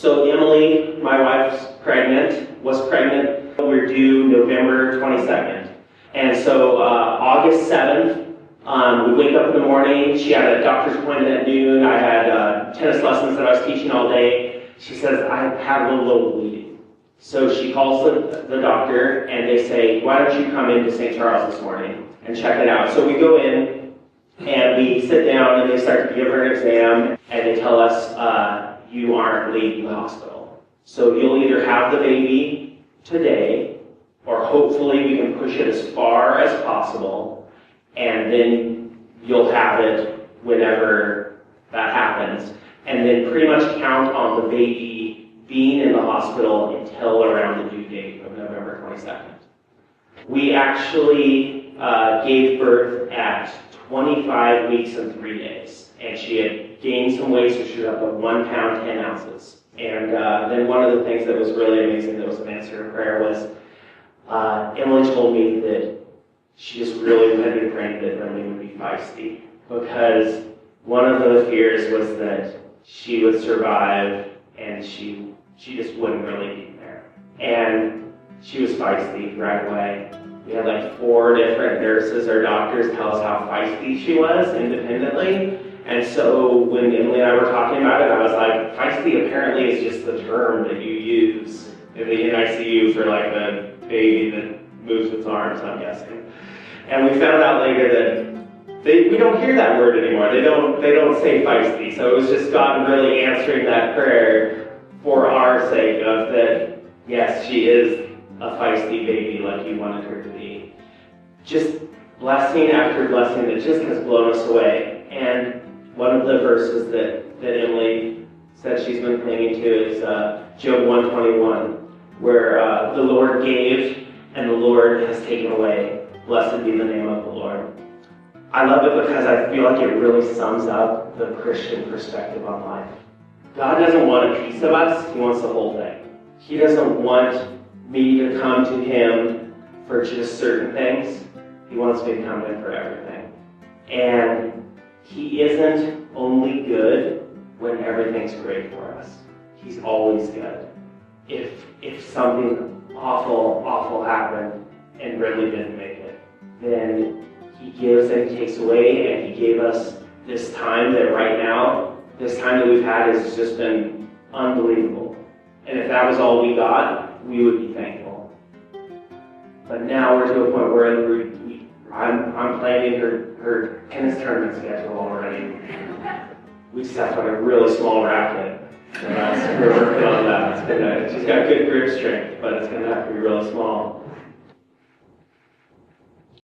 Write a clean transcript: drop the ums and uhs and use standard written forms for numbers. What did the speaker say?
So Emily, my wife's was pregnant. We're due November 22nd. And so August 7th, we wake up in the morning. She had a doctor's appointment at noon. I had tennis lessons that I was teaching all day. She says, I have a little bleeding. So she calls the doctor, and they say, why don't you come into St. Charles this morning and check it out? So we go in, and we sit down, and they start to give her an exam, and they tell us, you aren't leaving the hospital. So you'll either have the baby today, or hopefully we can push it as far as possible, and then you'll have it whenever that happens. And then pretty much count on the baby being in the hospital until around the due date of November 22nd. We actually gave birth at 25 weeks and 3 days. And she had gained some weight, so she was up to 1 pound, 10 ounces. And then one of the things that was really amazing that was an answer to prayer was Emily told me that she just really had been praying that Brynlee would be feisty, because one of the fears was that she would survive and she just wouldn't really be there. And she was feisty right away. We had like 4 different nurses or doctors tell us how feisty she was independently. And so when Emily and I were talking about it, I was like, feisty apparently is just the term that you use in the NICU for like the baby that moves its arms, I'm guessing. And we found out later that we don't hear that word anymore. They don't say feisty. So it was just God really answering that prayer for our sake of that, yes, she is a feisty baby like you wanted her to be. Just blessing after blessing that just has blown us away. And one of the verses that Emily said she's been clinging to is Job 121, where the Lord gave and the Lord has taken away. Blessed be the name of the Lord. I love it because I feel like it really sums up the Christian perspective on life. God doesn't want a piece of us, He wants the whole thing. He doesn't want me to come to Him for just certain things. He wants me to come to Him for everything. And He isn't only good when everything's great for us. He's always good. If something awful happened and Brynlee didn't make it, then He gives and He takes away, and He gave us this time that right now, this time that we've had has just been unbelievable. And if that was all we got, we would be thankful. But now we're to a point where I'm planning her tennis tournament schedule already. We just have to have a really small racket. So we're working on that. She's got good grip strength, but it's going to have to be really small.